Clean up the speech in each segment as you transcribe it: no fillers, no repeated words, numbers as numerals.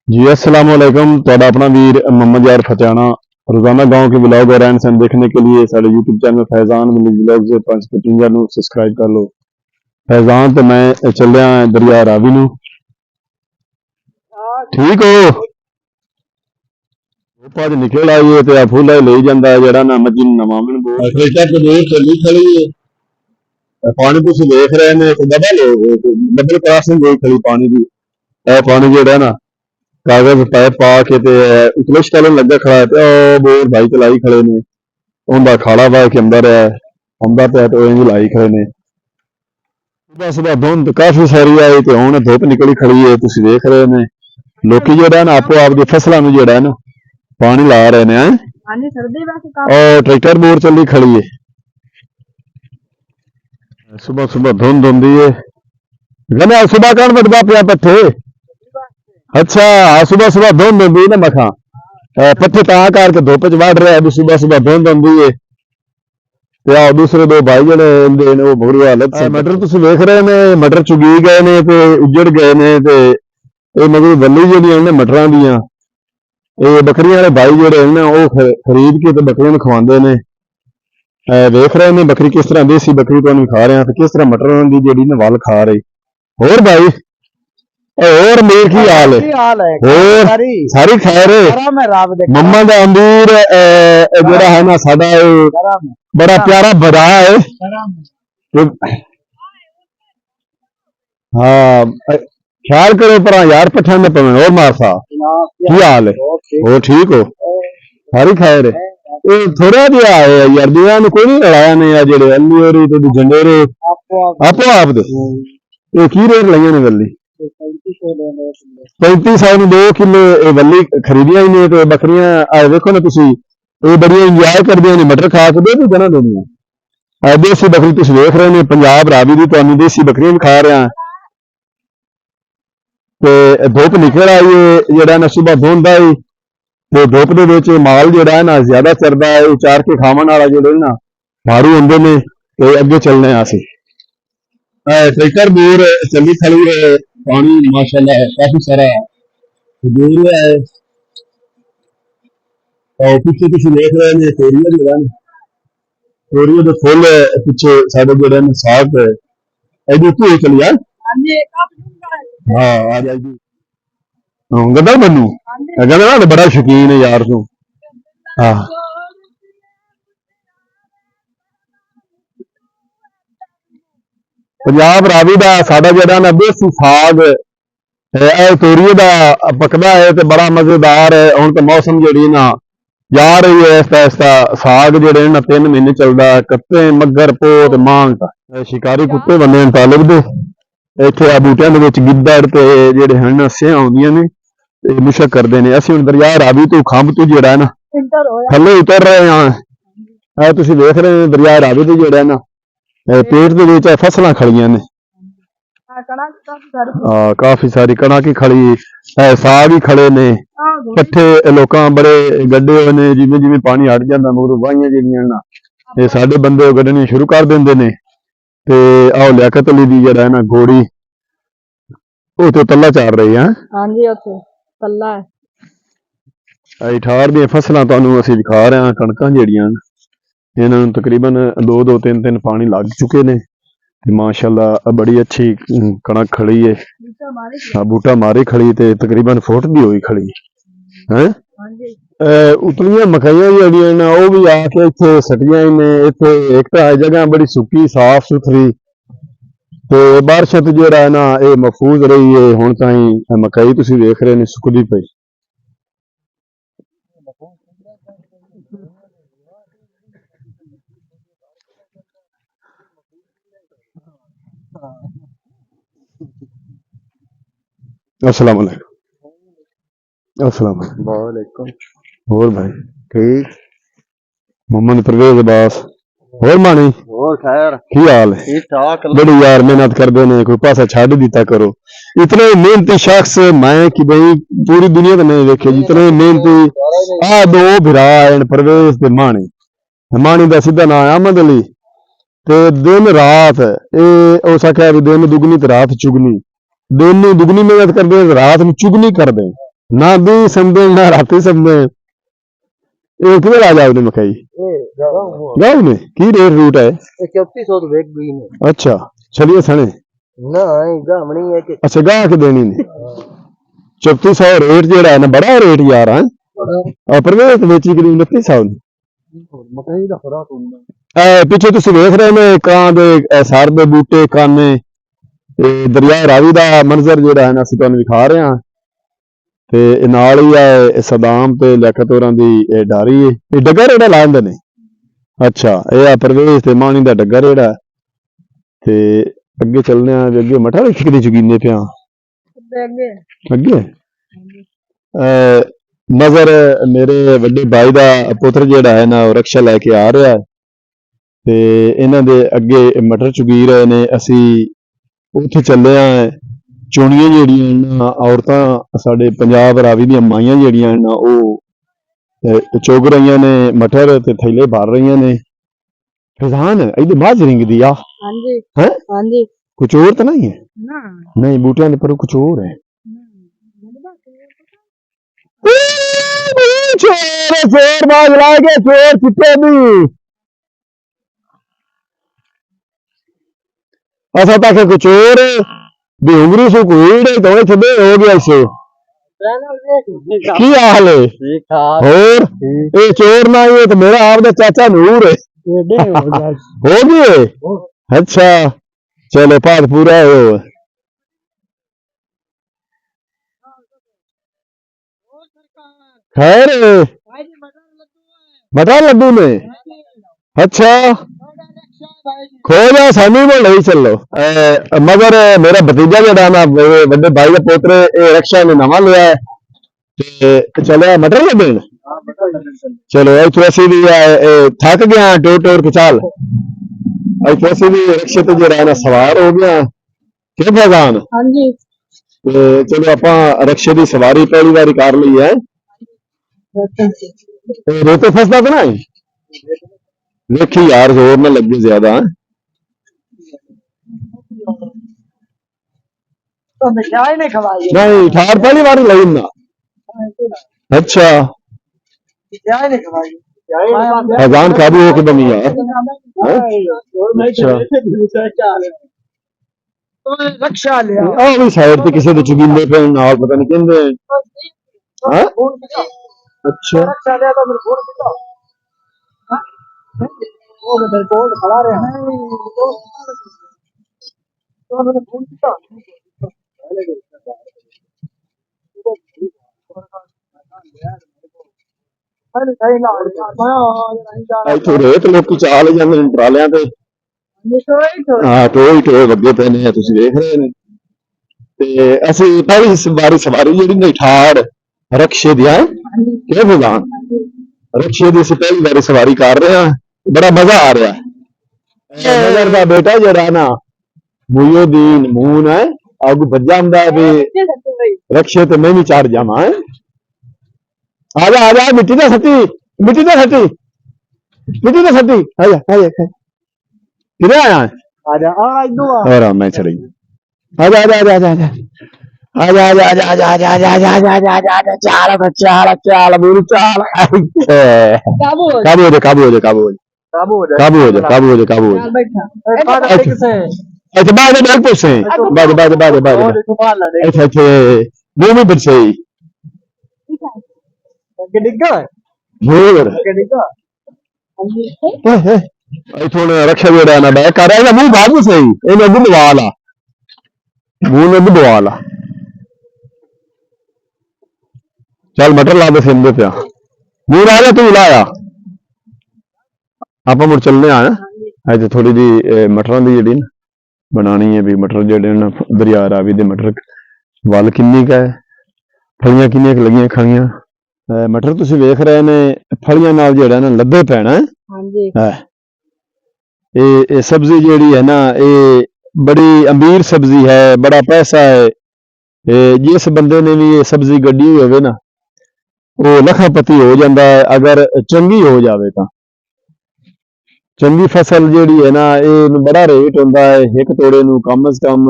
जी अस्सलाम वालेकुम। तो अपना वीर मोहम्मद यार फतेहाना रोजाना गांव के ब्लॉग और रहन सहन देखने के लिए सारे YouTube channel Faizan village blog से 555 सब्सक्राइब कर लो। फैजान तो मैं चलिया दरिया रावी नू। ठीक हो भज निकल आइए तो फूल ले जाता है जरा ना मजी नवामन बोल चली खड़ी है। पानी तुम देख रहे हैं डबल क्रॉसिंग गई खड़ी पानी की। पानी जो है ना कागज पाइप पा के ते उतले स्टालन लगा खड़ा है ते ओ बोर भाई चलाई खड़े ने उनका खाड़ा पा के अंदर है आंदा पे तो इंज लाई खड़े ने। सुबह सुबह धुंध काफी सारी आई तो हुण धुप निकली खड़ी है तुम देख रहे ने। लोकी जो ना आपो आप दी फसलों में जो है ना पानी ला रहे ने और ट्रैक्टर बोर चली खड़ी है। सुबह सुबह धुंध होंदी है गने सुबह कौन बटदा पिया पट्ठे। अच्छा हाँ सुबह सुबह धुंध होंदी ना मखा पट्ठे ता करके धुप च वढ़ रहा है सुबह सुबह धुंध होंदी है। ते आओ दूसरे दो भाई जेडे इंदे ने वो बुरी हालत से मटर तुम देख रहे ने मटर चुगी गए ने ते उजड़ गए ने ते ये मतलब बल्ली जेडियां ने मटरां दियां ये बकरियां वाले भाई जेडे ने वो खरीद के ते बकरियां नूं खवांदे ने। देख रहे ने बकरी किस तरह देसी बकरी तुहानूं खा रहे हैं ते किस तरह मटरां दी जेडी ने वल खा रही। होर भाई और मीर की हाल है और सारी खैर मम्मा दा अंदूर जेड़ा है ना साडा बड़ा प्यारा बड़ा है। हाँ ख्याल करो पर यार पठान में पवे और मार सा की हाल है वो ठीक हो सारी खैर है। ये थोड़ा जिहा है यार दुआ ने कोई नहीं लड़ाया ने या जेड़े अल्ली और ते झंडेरे आपो आप दे ये की रेट लईयां ने वल्ली 3500 ਨੂੰ 2 किलो वल्ली खरीदियां ही ने तो बकरियां देखो ना तुसी ये बड़ी इंजॉय करदियां ने मटर खा के दे जना दुनिया देसी बकरी तुसी देख रहे ने पंजाब रावी दी तुहानू देसी बकरियां भी खा रहे हैं। ते धुप निकल आई है जेड़ा ना सुबह धुंध आई ते धुप दे विच माल जेड़ा है ना ज्यादा चरदा है चार के खावन वाला जेड़े ना भारू हुंदे ने ते अगे चलने आसी। ट्रैक्टर बोर चली खड़ी है पानी माशाल्लाह काफी सारा दूर है और पीछे किसी देख रहे हैं तोरिया जो है तोरिया के फुल पीछे साढ़े जो है साग है ऐडी तू चली यार हाँ आ जाएगी गदा बनू गदा ना बड़ा शौकीन है यार तू। हाँ पंजाब रावी दा साडा जेड़ा ना देसी साग तोरिए दा पकदा है ते बड़ा मजेदार है। हुण ते मौसम जेड़ी ना जा रही है ऐसा ऐसा साग जेड़े ना 3 महीने चलदा कत्ते मगर पोत मांग शिकारी कुत्ते बने तालिब दे इत्थे आ बूटियां दे विच गिद्दड़ ते जेड़े हन अस्सियां आउंदियां ने ते मुशक करदे ने। असीं हुण दरिया रावी तो खंभ तो जेड़ा है ना थल्ले उतर रहे हैं तुसीं देख रहे हैं दरिया रावी ते जेड़ा है ना पेट दे विच फसलां खड़ियां ने काफी सारी कणक ही खड़ी साग ही खड़े ने पट्ठे लोकां बड़े गड्डे होए ने जिवें जिवें पानी हट जांदा मगरों वाहियां जेहड़ियां ना ये साडे बंदे गड्डणी शुरू कर दिंदे ने ते आओ लियाकत अली दी जेड़ा है ना घोड़ी ਉਹ ਤੇ ਪੱਲਾ ਚਾਰ ਰਹੀ ਹੈ ਹਾਂਜੀ ਉੱਥੇ ਪੱਲਾ ਹੈ ਠਾਰ ਦੀਆਂ ਫਸਲਾਂ ਤੁਹਾਨੂੰ ਅਸੀਂ ਦਿਖਾ ਰਹੇ ਹਾਂ ਕਣਕਾਂ ਜਿਹੜੀਆਂ ਇਹਨਾਂ ਨੂੰ ਤਕਰੀਬਨ 2-2 3-3 ਪਾਣੀ ਲੱਗ ਚੁੱਕੇ ਨੇ ਤੇ ਮਾਸ਼ਾਅੱਲਾ ਬੜੀ ਅੱਛੀ ਕਣਕ ਖੜੀ ਹੈ ਬੂਟਾ ਮਾਰੇ ਖੜੀ ਤੇ ਤਕਰੀਬਨ ਫੁੱਟ ਦੀ ਹੋਈ ਖੜੀ ਹੈ ਹਾਂਜੀ ਉਤਲੀਆਂ ਮਕਾਈਆਂ ਜਿਹੜੀਆਂ ਨੇ ਉਹ ਵੀ ਆ ਕੇ ਇੱਥੇ ਸਟੀਆਂ ਨੇ ਇੱਥੇ ਇੱਕ ਤਾਂ ਜਗ੍ਹਾ ਬੜੀ ਸੁੱਕੀ ਸਾਫ਼ ਸੁਥਰੀ तो बारिशों तो जो है ना ये महफूज रही है हुण ताईं मकई तुसीं देख रहे ने सुकदी पई। अस्सलाम वालेकुम अस्सलाम वालेकुम और भाई ठीक मोहम्मद परवेज अब्बास और मानी और खैर की हाल है ठीक ठाक बड़ी यार मेहनत करते ने कोई पासा छाड़ दिता करो इतने मेहनती शख्स मैं कि भाई पूरी दुनिया तो नहीं देखे जितने मेहनती आ दो भिरा परवेज ते मानी मानी का सीधा नाम अहमद अली ते दिन रात ये उस आख्या दिन दुगनी ते रात चुगनी दिन दुगनी मेहनत करते रात में चुगनी करते ना भी समझे ना राती समझे ये किधर आ जाओ ने मकई गाँव में की रेट रूट है 3400 तो वेक भी ने अच्छा चलिए सने ना गामणी है कि अच्छा गाह के देनी ने 3400 रेट जेड़ा है ना बड़ा रेट यार है और प्रवेश बेची करीब 2900 मकई दा फराक होंदा पिछे तुसी देख रहे ने ਕਾਂ ਦੇ ਸਰ ਦੇ ਬੂਟੇ ਕਾਨੇ ਤੇ ਦਰਿਆ ਰਾਵੀ ਦਾ ਮੰਜ਼ਰ ਜਿਹੜਾ ਹੈ ਨਾ ਅਸੀਂ ਤੁਹਾਨੂੰ ਵਿਖਾ ਰਹੇ ਹਾਂ ਤੇ ਨਾਲ ਹੀ ਹੈ ਸਦਾਮ ਤੇ ਲਿਆਕਤ ਹੋਰਾਂ ਦੀ ਇਹ ਡਾਰੀ ਹੈ ਇਹ ਡੱਗਾ ਰੇੜਾ ਲਾ ਦਿੰਦੇ ਨੇ ਅੱਛਾ ਇਹ ਆ ਪ੍ਰਵੇਸ਼ ਤੇ ਮਾਣੀ ਦਾ ਡੱਗਾ ਰੇੜਾ ਤੇ ਅੱਗੇ ਚੱਲਦੇ ਆਂ ਅੱਗੇ ਮਠਾ ਵਿੱਚ ਕਿਹਦੀ ਚੁਗੀਨੇ ਪਿਆ ਅੱਗੇ ਨਜ਼ਰ ਮੇਰੇ ਵੱਡੇ ਭਾਈ ਦਾ ਪੁੱਤਰ ਜਿਹੜਾ ਹੈ ਨਾ ਉਹ ਰਕਸ਼ਾ ਲੈ ਕੇ ਆ ਰਿਹਾ ਤੇ ਇਹਨਾਂ ਦੇ ਅੱਗੇ ਮਟਰ ਚੁਗੀ ਰਹੇ ਨੇ ਅਸੀਂ ਉੱਥੇ ਚੱਲੇ ਆਂ ਚੋਣੀਆਂ ਜਿਹੜੀਆਂ ਨਾ ਔਰਤਾਂ ਸਾਡੇ ਪੰਜਾਬ ਰਾਵੀ ਦੀਆਂ ਮਾਈਆਂ ਜਿਹੜੀਆਂ ਨਾ ਉਹ ਚੁਗ ਰਹੀਆਂ ਨੇ ਮਟਰ ਤੇ ਥੈਲੇ ਭਰ ਰਹੀਆਂ ਨੇ ਫਜ਼ਾਨ ਇਹਦੇ ਬਾਅਦ ਰਿੰਗਦੀ ਆ ਹਾਂਜੀ ਹੈ ਹਾਂਜੀ ਕੁਝ ਹੋਰ ਤਾਂ ਨਹੀਂ ਹੈ ਨਾ ਨਹੀਂ ਬੂਟਿਆਂ ਦੇ ਪਰ ਕੁਝ ਹੋਰ ਹੈ ਚੋਰ ਬਾਜ ਲਾ ਕੇ ਚੋਰ ਚਿੱਟੇ ਦੀ असा तक कुछ और बेहंगरी से कोई दौड़े छे हो गया इसे की हाल है और ये चोर ना ये तो मेरा आपका चाचा नूर है हो गए अच्छा चलो पाठ पूरा हो खैर मटर लड्डू ने अच्छा खो जा सानू भी नहीं चलो मगर मेरा भतीजा जड़ा ना बड़े भाई का पोत्र रक्षा ने नवा लिया है चलो मटर लगे चलो ऐसी भी थक गया टोर टोर के चाल ऐसी भी रक्षे तो जरा ना सवार हो गया कि भगवान चलो आप रक्षे की सवारी पहली बारी कर ली है रोते फसदा तो नहीं देखी यार जोर ना लगे ज्यादा नहीं ठार पहली बार लगी ना अच्छा अजान काबू हो के बनी यार रक्षा लिया भी साइड पे किसी चुगीले पे नाल पता नहीं कहंदे अच्छा रक्षा लिया तो मेरे फोन कितना वो मेरे कोल खड़ा रहे तो मेरे फोन कितना ਇੱਥੋਂ ਰੇਤ ਲੋਕੀ ਚਾਲ ਜਾਂਦੇ ਨੇ ਟਰਾਲਿਆਂ ਤੇ ਹਾਂ ਟੋਏ ਲੱਗੇ ਪਏ ਨੇ ਤੁਸੀਂ ਵੇਖ ਰਹੇ ਨੇ ਤੇ ਅਸੀਂ ਪਹਿਲੀ ਵਾਰੀ ਸਵਾਰੀ ਜਿਹੜੀ ਨੇ ਠਾੜ ਰਕਸ਼ੇ ਦੀ ਹੈ ਕਿਹੜੇ ਭਗਵਾਨ रक्षे की पहली बारी सवारी कर रहे हैं बड़ा मजा आ रहा है नजर का बेटा जरा ना मुयोदीन मून है आगू भज्जा हुंदा है भी रक्षे ते मैं भी चढ़ जावां है आजा आजा मिट्टी ना सटी मिट्टी ना सटी आजा आजा किधर आया आजा इधर और मैं चढ़ी आजा आजा आजा आजा आजा आजा आजा आजा आजा आजा आजा आजा आजा आजा आजा चाल चाल चाल बुरी चाल काबू हो जा काबू हो जा काबू हो जा काबू हो जा काबू हो जा काबू हो जा अच्छा बाद में पूछे बाद अच्छा अच्छा मुंह में बच सही डिग्गा ਹੋਰ ਇਥੋਂ ਰਕਸ਼ਾ ਜਿਹੜਾ ਨਾ ਬੈ ਕਰ ਰਿਹਾ ਮੂੰਹ ਬਾਹਰ ਨੂੰ ਸਹੀ ਇਹਨੂੰ ਅੱਗੇ ਦਵਾ ਲਾ ਮੂੰਹ ਨੂੰ ਦਵਾ ਲਾ ਚੱਲ ਮਟਰ ਲਾ ਦੇ ਸਿੰਦੇ ਪਿਆ ਮੂੰਹ ਆ ਜਾ ਤੂੰ ਲਾਇਆ ਆਪਾਂ ਮੁੜ ਚੱਲਨੇ ਆ ਅੱਜ ਥੋੜੀ ਜੀ ਮਟਰਾਂ ਦੀ ਜਿਹੜੀ ਨਾ ਬਣਾਣੀ ਹੈ ਵੀ ਮਟਰ ਜਿਹੜੇ ਨਾ ਦਰਿਆ ਰਾਵੀ ਦੇ ਮਟਰ ਵੱਲ ਕਿੰਨੀ ਕੁ ਹੈ ਫਲੀਆਂ ਕਿੰਨੀਆਂ ਕੁ ਲੱਗੀਆਂ ਖਾਣੀਆਂ मटर तुसी वेख रहे ने फलियां नाल जेड़ा ना लद्दे पैना है हां जी ये सब्जी जेड़ी है ना ये बड़ी अमीर सब्जी है बड़ा पैसा है जिस बंदे ने भी ये सब्जी गड्डी होवे ना वो लखापति हो जाता है अगर चंगी हो जावे तां चंगी फसल जेड़ी है ना ये बड़ा रेट होंदा है एक तोड़े नू कम से कम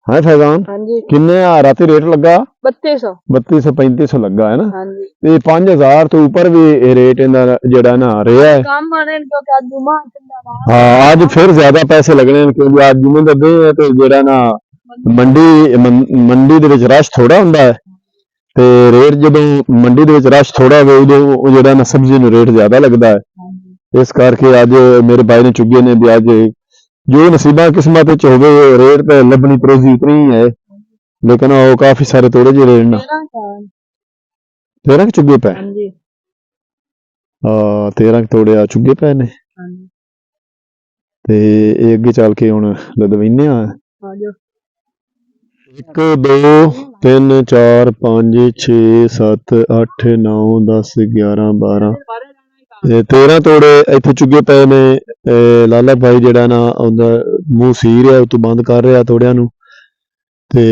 ਹੈ ਫੈਜ਼ਾਨ हाँ जी ਕਿੰਨੇ ਆ ਰਾਤੀ ਰੇਟ ਲੱਗਾ 3200 3200 3500 ਲੱਗਾ ਹੈ ਨਾ हाँ जी ਤੇ 5000 ਤੋਂ ਉੱਪਰ ਵੀ ਇਹ ਰੇਟ ਇਹਦਾ ਜਿਹੜਾ ਨਾ ਰਿਹਾ ਹੈ काम बने तो क्या जुमा चंदा ਹਾਂ ਅੱਜ ਫਿਰ ਜ਼ਿਆਦਾ ਪੈਸੇ ਲੱਗਣੇ ਨੇ ਕਿਉਂਕਿ ਅੱਜ ਜੁਮੇ ਦਾ ਦਿਨ ਹੈ ਤੇ ਜਿਹੜਾ ਨਾ ਮੰਡੀ ਦੇ ਵਿੱਚ ਰਸ਼ ਥੋੜਾ ਹੁੰਦਾ ਹੈ ਤੇ ਰੇਟ ਜਦੋਂ ਮੰਡੀ ਦੇ ਵਿੱਚ ਰਸ਼ ਥੋੜਾ ਹੋਵੇ ਉਦੋਂ ਉਹ ਜਿਹੜਾ ਨਾ ਸਬਜ਼ੀ ਨੂੰ ਰੇਟ ਜ਼ਿਆਦਾ ਲੱਗਦਾ ਹੈ ਇਸ ਕਰਕੇ ਅੱਜ ਮੇਰੇ ਭਾਈ ਨੇ ਚੁੱਗੇ ਨੇ ਵੀ ਅੱਜ ਜੋ ਨਸੀਬਾਂ ਕਿਸਮਤ ਵਿੱਚ ਹੋਵੇ ਰੇਟ ਤੇ ਲੱਭਣੀ ਪ੍ਰੋਜੀ ਉਤਨੀ ਹੀ ਹੈ ਲੇਕਿਨ ਉਹ ਕਾਫੀ ਸਾਰੇ ਤੋੜੇ ਜਿਹੜੇ ਨੇ 13 ਚੁੱਗੇ ਪਏ हाँ जी 13 ਤੋੜੇ ਆ ਚੁੱਗੇ ਪਏ ਨੇ हाँ जी ਤੇ ਇਹ ਅੱਗੇ ਚੱਲ ਕੇ ਹੁਣ ਲਦਵੀਨੇ ਆ हाँ जो 1 2 3 4 5 6 7 8 9 10 11 12 13 ਤੋੜੇ ਇੱਥੇ ਚੁੱਗੇ ਪਏ ਨੇ ਲਾਲਾ ਭਾਈ ਜਿਹੜਾ ਨਾ ਉਹਦਾ ਮੂੰਹ ਸੀ ਰਿਹਾ ਉਹ ਤੋਂ ਬੰਦ ਕਰ ਰਿਹਾ ਤੋੜਿਆਂ ਨੂੰ ਤੇ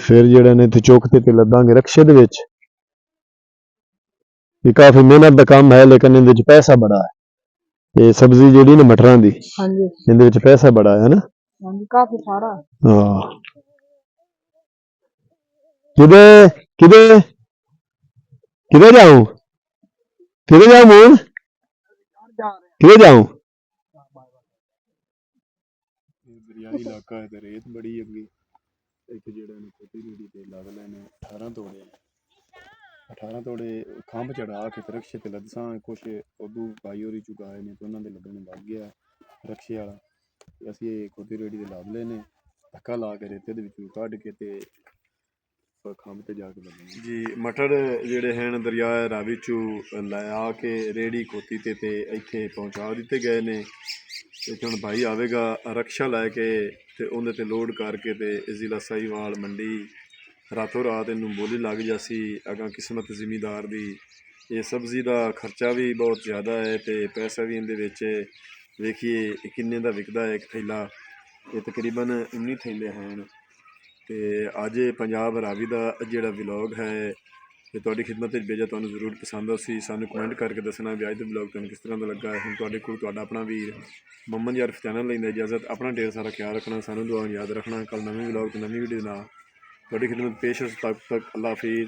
ਫਿਰ ਜਿਹੜਾ ਨੇ ਇੱਥੇ ਚੁੱਕ ਤੇ ਲੱਦਾਂਗੇ ਰਕਸ਼ੇ ਦੇ ਵਿੱਚ ਇਹ ਕਾਫੀ ਮਿਹਨਤ ਦਾ ਕੰਮ ਹੈ ਲੇਕਿਨ ਇਹਦੇ ਵਿੱਚ ਪੈਸਾ ਬੜਾ ਹੈ ਇਹ ਸਬਜ਼ੀ ਜਿਹੜੀ ਨਾ ਮਟਰਾਂ ਦੀ हाँ जी ਇਹਦੇ ਵਿੱਚ ਪੈਸਾ ਬੜਾ ਹੈ ਨਾ हाँ जी काफी सारा ਹਾਂ ਕਿਦੇ ਕਿਦੇ ਕਿਦੇ ਜਾऊं ਕਿਦੇ ਜਾऊं ਮੂਨ ਕਿਦੇ ਜਾऊं ਦਰਿਆਈ ਇਲਾਕਾ ਹੈ ਤੇ ਰੇਤ ਬੜੀ ਅੱਗੇ ਇੱਥੇ ਜਿਹੜਾ ਨੇ ਕੋਟੀ ਰੇੜੀ ਤੇ ਲੱਗ ਲੈਣੇ 18 ਤੋੜੇ 18 ਤੋੜੇ ਖੰਭ ਚੜਾ ਕੇ ਰਕਸ਼ੇ ਤੇ ਲੱਦਸਾਂ ਕੁਛ ਉਦੋਂ ਬਾਈ ਹੋਰੀ ਚੁਕਾਏ ਨੇ ਤੇ ਉਹਨਾਂ ਦੇ ਲੱਗਣ ਲੱਗ ਗਿਆ ਰਕਸ਼ੇ ਵਾਲਾ ਤੇ ਅਸੀਂ ਇਹ ਕੋਟੀ ਰੇੜੀ ਤੇ ਲੱਦ ਲੈਨੇ ਧੱਕਾ ਲਾ ਕੇ ਰੇਤੇ ਦੇ ਵਿੱਚੋਂ ਕੱਢ ਕੇ ਤੇ ਖੰਭ ਤੇ ਜਾ ਕੇ ਲੱਦਣੇ ਜੀ ਮਟਰ ਜਿਹੜੇ ਹਨ ਦਰਿਆ ਰਾਵੀ ਚੋਂ ਲੈ ਆ ਕੇ ਰੇੜੀ ਖੋਤੀ ਤੇ ਇੱਥੇ ਪਹੁੰਚਾ ਦਿੱਤੇ ਗਏ ਨੇ ਤੇ ਹੁਣ ਭਾਈ ਆਵੇਗਾ ਰਕਸ਼ਾ ਲੈ ਕੇ ਤੇ ਉਹਦੇ ਤੇ ਲੋਡ ਕਰਕੇ ਤੇ ਜ਼ਿਲ੍ਹਾ ਸਾਹੀਵਾਲ ਮੰਡੀ ਰਾਤੋਂ ਰਾਤ ਇਹਨੂੰ ਬੋਲੀ ਲੱਗ ਜਾਸੀ ਅਗਾਂ ਕਿਸਮਤ ਜ਼ਿਮੀਦਾਰ ਦੀ ਇਹ ਸਬਜ਼ੀ ਦਾ ਖਰਚਾ ਵੀ ਬਹੁਤ ਜ਼ਿਆਦਾ ਹੈ ਤੇ ਪੈਸਾ ਵੀ ਇਹਦੇ ਵਿੱਚ ਵੇਖੀਏ ਕਿੰਨੇ ਦਾ ਵਿਕਦਾ ਹੈ ਇੱਕ ਥੈਲਾ ਇਹ ਤਕਰੀਬਨ 19 ਥੈਲੇ ਹਨ ਤੇ ਅੱਜ ਪੰਜਾਬ ਰਾਵੀ ਦਾ ਜਿਹੜਾ ਵਲੌਗ ਹੈ ਤੇ ਤੁਹਾਡੀ ਖਿਦਮਤ ਵਿੱਚ ਭੇਜਿਆ ਤੁਹਾਨੂੰ ਜ਼ਰੂਰ ਪਸੰਦ ਆਸੀ ਸਾਨੂੰ ਕਮੈਂਟ ਕਰਕੇ ਦੱਸਣਾ ਵੀ ਅੱਜ ਦਾ ਵਲੌਗ ਤੁਹਾਨੂੰ ਕਿਸ ਤਰ੍ਹਾਂ ਦਾ ਲੱਗਾ ਹੈ ਹੁਣ ਤੁਹਾਡੇ ਕੋਲ ਤੁਹਾਡਾ ਆਪਣਾ ਵੀਰ ਮੁਹੰਮਦ ਯਾਰਿਫ ਚੈਨਲ ਲੈਂਦਾ ਇਜਾਜ਼ਤ ਆਪਣਾ ਢੇਰ ਸਾਰਾ ਖਿਆਲ ਰੱਖਣਾ ਸਾਨੂੰ ਦੁਆ ਯਾਦ ਰੱਖਣਾ ਕੱਲ ਨਵੇਂ ਵਲੌਗ ਤੇ ਨਵੀਂ ਵੀਡੀਓ ਨਾਲ ਤੁਹਾਡੀ ਖਿਦਮਤ ਪੇਸ਼ ਤੱਕ ਅੱਲਾ ਹਾਫਿਜ਼